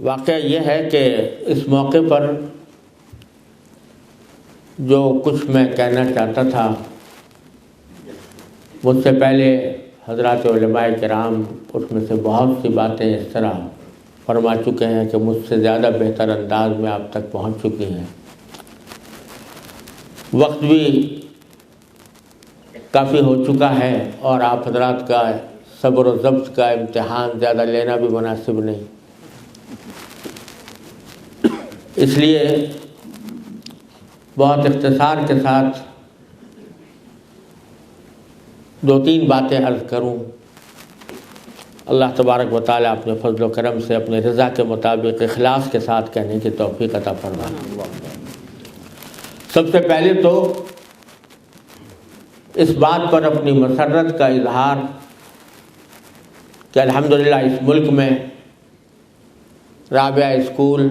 واقعہ یہ ہے کہ اس موقع پر جو کچھ میں کہنا چاہتا تھا، مجھ سے پہلے حضرات علماء کرام اس میں سے بہت سی باتیں اس طرح فرما چکے ہیں کہ مجھ سے زیادہ بہتر انداز میں آپ تک پہنچ چکی ہیں۔ وقت بھی کافی ہو چکا ہے اور آپ حضرات کا صبر و ضبط کا امتحان زیادہ لینا بھی مناسب نہیں، اس لیے بہت اختصار کے ساتھ دو تین باتیں عرض کروں۔ اللہ تبارک و تعالیٰ اپنے فضل و کرم سے اپنے رضا کے مطابق اخلاص کے ساتھ کہنے کی توفیق عطا فرمائے۔ سب سے پہلے تو اس بات پر اپنی مسرت کا اظہار کہ الحمدللہ اس ملک میں رابعہ اسکول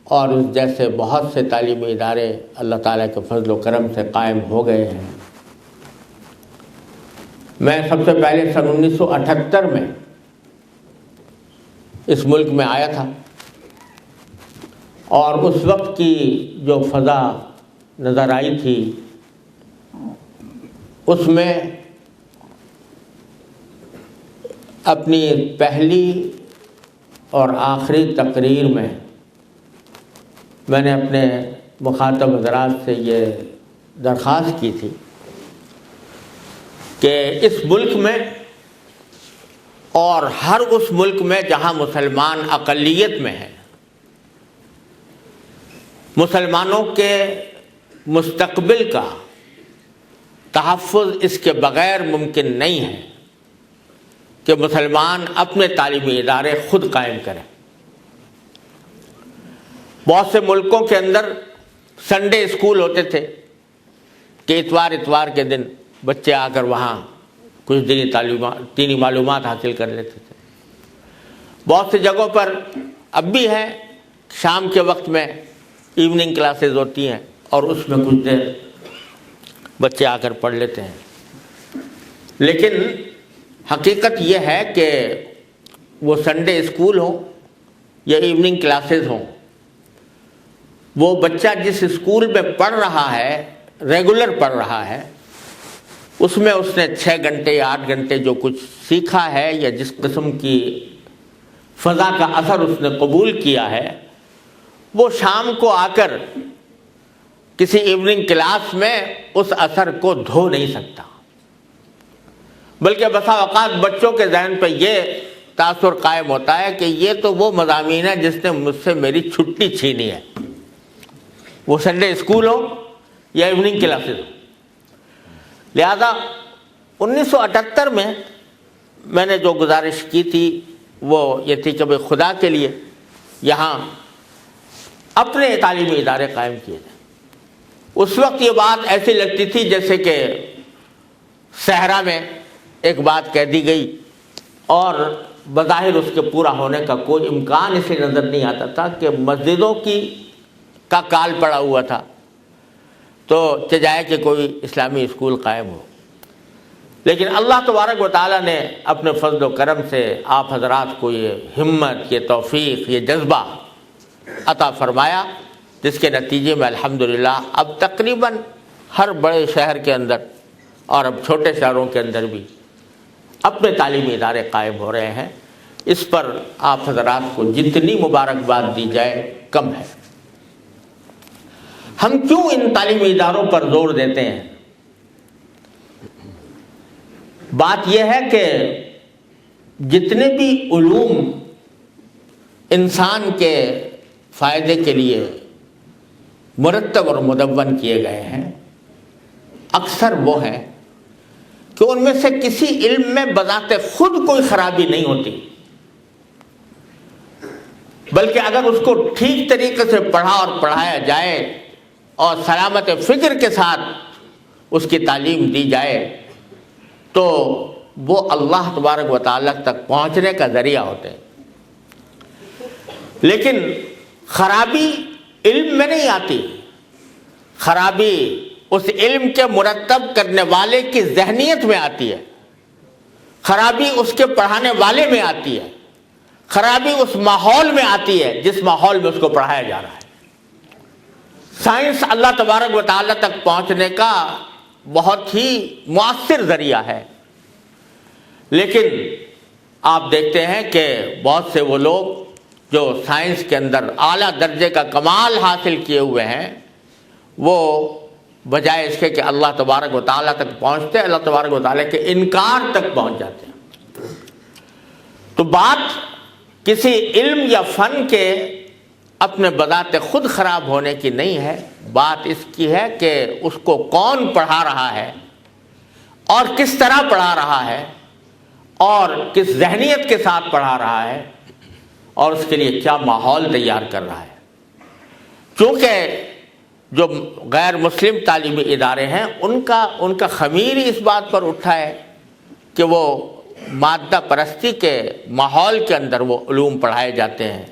اور اس جیسے بہت سے تعلیمی ادارے اللہ تعالیٰ کے فضل و کرم سے قائم ہو گئے ہیں۔ میں سب سے پہلے سن 1978 میں اس ملک میں آیا تھا اور اس وقت کی جو فضا نظر آئی تھی اس میں اپنی پہلی اور آخری تقریر میں نے اپنے مخاطب حضرات سے یہ درخواست کی تھی کہ اس ملک میں اور ہر اس ملک میں جہاں مسلمان اقلیت میں ہیں، مسلمانوں کے مستقبل کا تحفظ اس کے بغیر ممکن نہیں ہے کہ مسلمان اپنے تعلیمی ادارے خود قائم کریں۔ بہت سے ملکوں کے اندر سنڈے اسکول ہوتے تھے کہ اتوار کے دن بچے آ کر وہاں کچھ دینی معلومات حاصل کر لیتے تھے۔ بہت سی جگہوں پر اب بھی ہیں، شام کے وقت میں ایوننگ کلاسز ہوتی ہیں اور اس میں کچھ دیر بچے آ کر پڑھ لیتے ہیں، لیکن حقیقت یہ ہے کہ وہ سنڈے اسکول ہوں یا ایوننگ کلاسز ہوں، وہ بچہ جس اسکول میں پڑھ رہا ہے، ریگولر پڑھ رہا ہے، اس میں اس نے 6 گھنٹے یا 8 گھنٹے جو کچھ سیکھا ہے یا جس قسم کی فضا کا اثر اس نے قبول کیا ہے، وہ شام کو آ کر کسی ایوننگ کلاس میں اس اثر کو دھو نہیں سکتا، بلکہ بسا اوقات بچوں کے ذہن پہ یہ تاثر قائم ہوتا ہے کہ یہ تو وہ مضامین ہے جس نے مجھ سے میری چھٹی چھینی ہے، وہ سنڈے اسکول ہو یا ایوننگ کلاسز ہو۔ لہذا 1978 میں نے جو گزارش کی تھی وہ یہ تھی کہ بھئی خدا کے لیے یہاں اپنے تعلیمی ادارے قائم کیے جائیں۔ اس وقت یہ بات ایسی لگتی تھی جیسے کہ صحرا میں ایک بات کہہ دی گئی اور بظاہر اس کے پورا ہونے کا کوئی امکان اسے نظر نہیں آتا تھا کہ مسجدوں کا کال پڑا ہوا تھا تو چاہے کہ کوئی اسلامی اسکول قائم ہو، لیکن اللہ تبارک و تعالیٰ نے اپنے فضل و کرم سے آپ حضرات کو یہ ہمت، یہ توفیق، یہ جذبہ عطا فرمایا، جس کے نتیجے میں الحمدللہ اب تقریباً ہر بڑے شہر کے اندر اور اب چھوٹے شہروں کے اندر بھی اپنے تعلیمی ادارے قائم ہو رہے ہیں۔ اس پر آپ حضرات کو جتنی مبارکباد دی جائے کم ہے۔ ہم کیوں ان تعلیمی اداروں پر زور دیتے ہیں؟ بات یہ ہے کہ جتنے بھی علوم انسان کے فائدے کے لیے مرتب اور مدون کیے گئے ہیں، اکثر وہ ہیں کہ ان میں سے کسی علم میں بذات خود کوئی خرابی نہیں ہوتی، بلکہ اگر اس کو ٹھیک طریقے سے پڑھا اور پڑھایا جائے اور سلامت فکر کے ساتھ اس کی تعلیم دی جائے تو وہ اللہ تبارک و تعالیٰ تک پہنچنے کا ذریعہ ہوتے ہیں۔ لیکن خرابی علم میں نہیں آتی، خرابی اس علم کے مرتب کرنے والے کی ذہنیت میں آتی ہے، خرابی اس کے پڑھانے والے میں آتی ہے، خرابی اس ماحول میں آتی ہے جس ماحول میں اس کو پڑھایا جا رہا ہے۔ سائنس اللہ تبارک و تعالیٰ تک پہنچنے کا بہت ہی مؤثر ذریعہ ہے، لیکن آپ دیکھتے ہیں کہ بہت سے وہ لوگ جو سائنس کے اندر اعلیٰ درجے کا کمال حاصل کیے ہوئے ہیں، وہ بجائے اس کے کہ اللہ تبارک و تعالیٰ تک پہنچتے، اللہ تبارک و تعالیٰ کے انکار تک پہنچ جاتے ہیں۔ تو بات کسی علم یا فن کے اپنے بذات خود خراب ہونے کی نہیں ہے، بات اس کی ہے کہ اس کو کون پڑھا رہا ہے اور کس طرح پڑھا رہا ہے اور کس ذہنیت کے ساتھ پڑھا رہا ہے اور اس کے لیے کیا ماحول تیار کر رہا ہے۔ چونکہ جو غیر مسلم تعلیمی ادارے ہیں ان کا خمیر ہی اس بات پر اٹھا ہے کہ وہ مادہ پرستی کے ماحول کے اندر وہ علوم پڑھائے جاتے ہیں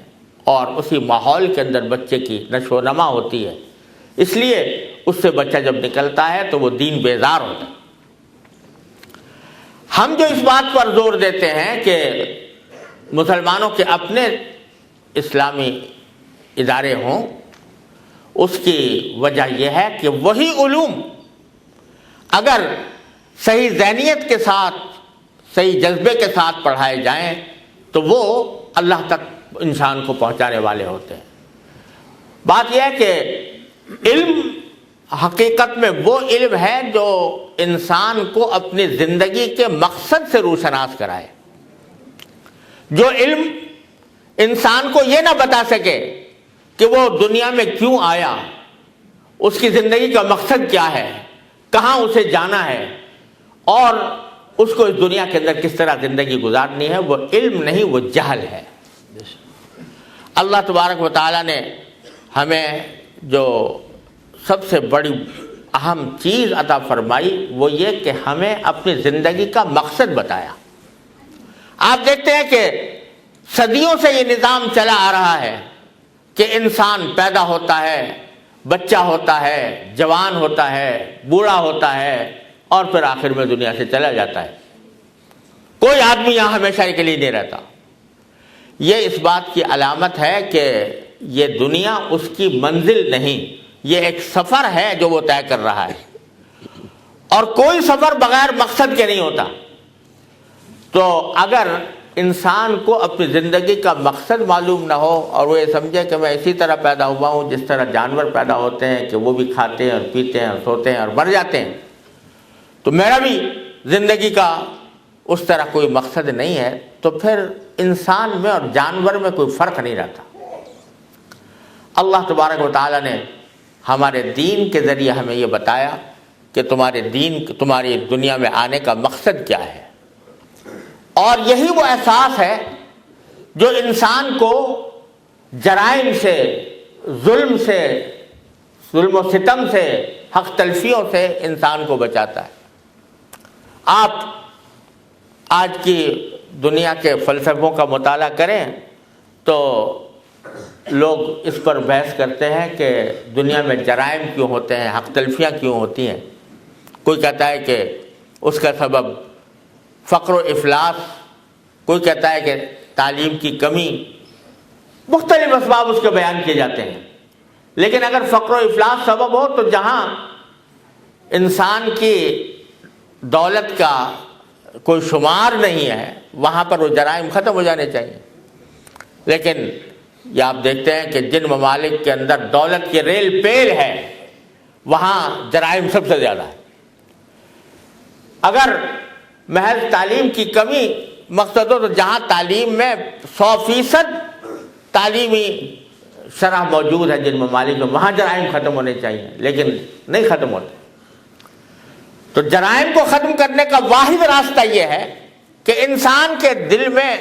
اور اسی ماحول کے اندر بچے کی نشو و نما ہوتی ہے، اس لیے اس سے بچہ جب نکلتا ہے تو وہ دین بیزار ہوتا ہے۔ ہم جو اس بات پر زور دیتے ہیں کہ مسلمانوں کے اپنے اسلامی ادارے ہوں، اس کی وجہ یہ ہے کہ وہی علوم اگر صحیح ذہنیت کے ساتھ، صحیح جذبے کے ساتھ پڑھائے جائیں تو وہ اللہ تک انسان کو پہنچانے والے ہوتے ہیں۔ بات یہ ہے کہ علم حقیقت میں وہ علم ہے جو انسان کو اپنی زندگی کے مقصد سے روشناس کرائے۔ جو علم انسان کو یہ نہ بتا سکے کہ وہ دنیا میں کیوں آیا، اس کی زندگی کا مقصد کیا ہے، کہاں اسے جانا ہے اور اس کو اس دنیا کے اندر کس طرح زندگی گزارنی ہے، وہ علم نہیں، وہ جہل ہے۔ اللہ تبارک و تعالیٰ نے ہمیں جو سب سے بڑی اہم چیز عطا فرمائی وہ یہ کہ ہمیں اپنی زندگی کا مقصد بتایا۔ آپ دیکھتے ہیں کہ صدیوں سے یہ نظام چلا آ رہا ہے کہ انسان پیدا ہوتا ہے، بچہ ہوتا ہے، جوان ہوتا ہے، بوڑھا ہوتا ہے اور پھر آخر میں دنیا سے چلا جاتا ہے۔ کوئی آدمی یہاں ہمیشہ کے لیے نہیں رہتا۔ یہ اس بات کی علامت ہے کہ یہ دنیا اس کی منزل نہیں، یہ ایک سفر ہے جو وہ طے کر رہا ہے، اور کوئی سفر بغیر مقصد کے نہیں ہوتا۔ تو اگر انسان کو اپنی زندگی کا مقصد معلوم نہ ہو اور وہ یہ سمجھے کہ میں اسی طرح پیدا ہوا ہوں جس طرح جانور پیدا ہوتے ہیں کہ وہ بھی کھاتے ہیں اور پیتے ہیں اور سوتے ہیں اور مر جاتے ہیں، تو میرا بھی زندگی کا اس طرح کوئی مقصد نہیں ہے، تو پھر انسان میں اور جانور میں کوئی فرق نہیں رہتا۔ اللہ تبارک و تعالیٰ نے ہمارے دین کے ذریعے ہمیں یہ بتایا کہ تمہاری دنیا میں آنے کا مقصد کیا ہے، اور یہی وہ احساس ہے جو انسان کو جرائم سے، ظلم و ستم سے، حق تلفیوں سے انسان کو بچاتا ہے۔ آپ آج کی دنیا کے فلسفوں کا مطالعہ کریں تو لوگ اس پر بحث کرتے ہیں کہ دنیا میں جرائم کیوں ہوتے ہیں، حق تلفیاں کیوں ہوتی ہیں۔ کوئی کہتا ہے کہ اس کا سبب فقر و افلاس، کوئی کہتا ہے کہ تعلیم کی کمی، مختلف اسباب اس کے بیان کیے جاتے ہیں۔ لیکن اگر فقر و افلاس سبب ہو تو جہاں انسان کی دولت کا کوئی شمار نہیں ہے وہاں پر وہ جرائم ختم ہو جانے چاہیے۔ لیکن یہ آپ دیکھتے ہیں کہ جن ممالک کے اندر دولت کی ریل پیل ہے وہاں جرائم سب سے زیادہ ہے۔ اگر محض تعلیم کی کمی مقصد ہو تو جہاں تعلیم میں 100% تعلیمی شرح موجود ہے جن ممالک میں، وہاں جرائم ختم ہونے چاہیے، لیکن نہیں ختم ہوتے۔ تو جرائم کو ختم کرنے کا واحد راستہ یہ ہے کہ انسان کے دل میں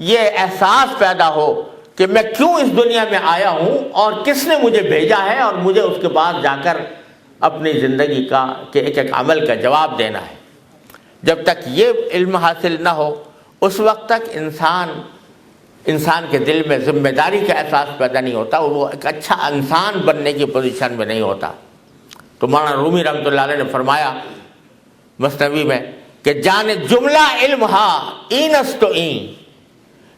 یہ احساس پیدا ہو کہ میں کیوں اس دنیا میں آیا ہوں اور کس نے مجھے بھیجا ہے، اور مجھے اس کے بعد جا کر اپنی زندگی کا کہ ایک ایک عمل کا جواب دینا ہے۔ جب تک یہ علم حاصل نہ ہو اس وقت تک انسان کے دل میں ذمہ داری کا احساس پیدا نہیں ہوتا، وہ ایک اچھا انسان بننے کی پوزیشن میں نہیں ہوتا۔ تو مولانا رومی رحمۃ اللہ علیہ نے فرمایا مثنوی میں کہ جان جملہ علم ہا این است و این،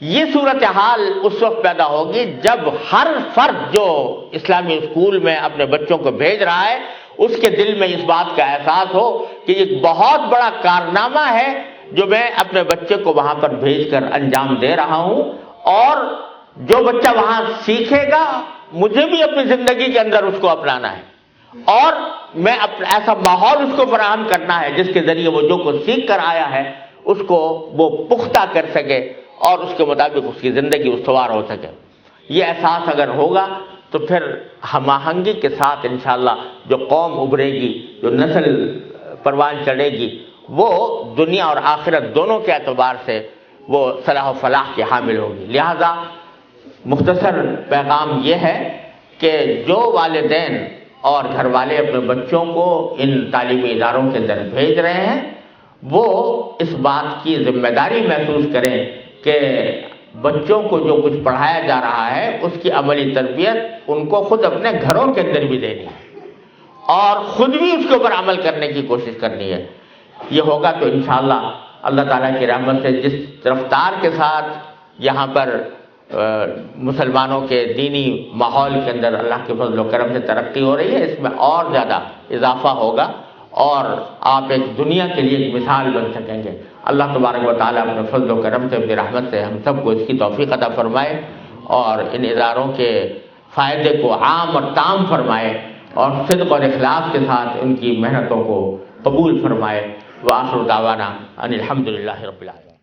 یہ صورتحال اس وقت پیدا ہوگی جب ہر فرد جو اسلامی اسکول میں اپنے بچوں کو بھیج رہا ہے اس کے دل میں اس بات کا احساس ہو کہ ایک بہت بڑا کارنامہ ہے جو میں اپنے بچے کو وہاں پر بھیج کر انجام دے رہا ہوں، اور جو بچہ وہاں سیکھے گا مجھے بھی اپنی زندگی کے اندر اس کو اپنانا ہے، اور میں ایسا ماحول اس کو فراہم کرنا ہے جس کے ذریعے وہ جو کچھ سیکھ کر آیا ہے اس کو وہ پختہ کر سکے اور اس کے مطابق اس کی زندگی استوار ہو سکے۔ یہ احساس اگر ہوگا تو پھر ہم آہنگی کے ساتھ انشاءاللہ جو قوم ابھرے گی، جو نسل پروان چڑھے گی، وہ دنیا اور آخرت دونوں کے اعتبار سے وہ صلاح و فلاح کی حامل ہوگی۔ لہذا مختصر پیغام یہ ہے کہ جو والدین اور گھر والے اپنے بچوں کو ان تعلیمی اداروں کے اندر بھیج رہے ہیں وہ اس بات کی ذمہ داری محسوس کریں کہ بچوں کو جو کچھ پڑھایا جا رہا ہے اس کی عملی تربیت ان کو خود اپنے گھروں کے اندر بھی دینی ہے اور خود بھی اس کے اوپر عمل کرنے کی کوشش کرنی ہے۔ یہ ہوگا تو انشاءاللہ اللہ تعالیٰ کی رحمت سے جس رفتار کے ساتھ یہاں پر مسلمانوں کے دینی ماحول کے اندر اللہ کے فضل و کرم سے ترقی ہو رہی ہے، اس میں اور زیادہ اضافہ ہوگا اور آپ ایک دنیا کے لیے ایک مثال بن سکیں گے۔ اللہ تبارک و تعالیٰ اپنے فضل و کرم سے، اپنی رحمت سے ہم سب کو اس کی توفیق عطا فرمائے اور ان اداروں کے فائدے کو عام اور تام فرمائے اور صدق اور اخلاص کے ساتھ ان کی محنتوں کو قبول فرمائے۔ وآخر دعوانا ان الحمدللہ رب العالمین۔